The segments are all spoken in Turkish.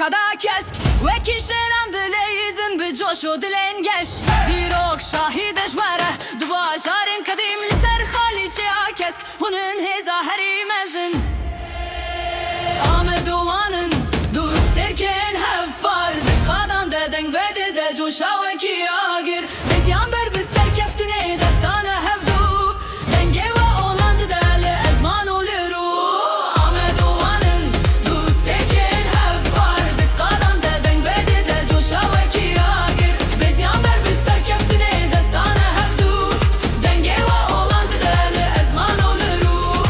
kada kesk Weki şeran dileyizin bi coş o dilen geş Dirok şahideş vere Dua şarin kadim liser khali çea kesk Hunun heza herimezin Amed doğanın Dost erken hev par Dikkadan deden ve dede coşa weki agir Biz yan ber biz serkeftine destana hevdu Denge ve olan didele ezman oliru Amed doğanın Dost erken hev par Dikkadan deden ve dede coşa weki agir Biz yan ber biz serkeftine destana hevdu Denge ve olan didele ezman oliru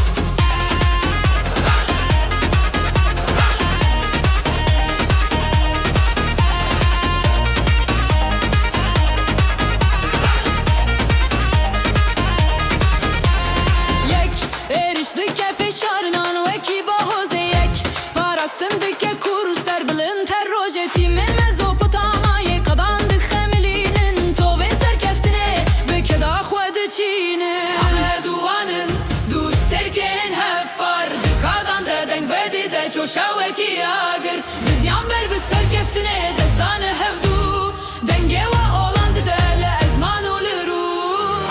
Erişdike peşarınan veki bahoze yek Parastın dike kur serbilin terrojeti Men Mezopotamya kadandık xemilinin Tove serkeftine bekeda xwedi çini Amed duanın Dost erken hef par Dikadan deden ve dide çoşa veki agir Biz yan ber biz serkeftine destanı hevdu Denge ve olan didele ezman oliru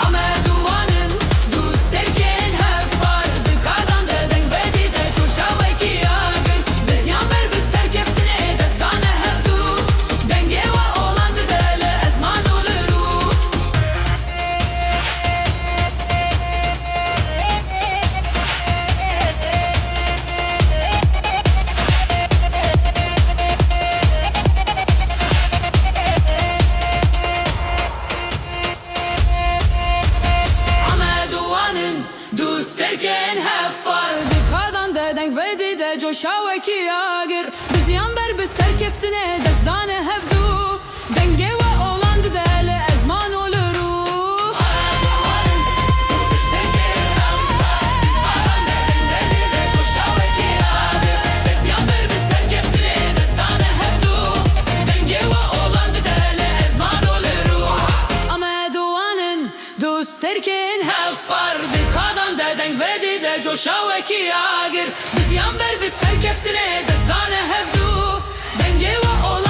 Amed duanın Dost erken hef par Dikadan deden ve dide çoşa veki agir Biz yan ber biz serkeftine destanı hevdu Denge ve olan didele ezman oliru Amed duanın Dost erken hef par Dikadan deden ve dide coşa veki agir Biz yan ber biz serkeftine destanı hevdu Denge ve olan didele ezman oliru Amed duanın Dost erken hef par Dikadan deden ve dide coşa veki agir Biz yan ber biz serkeftine destanı hevdu Denge ve olan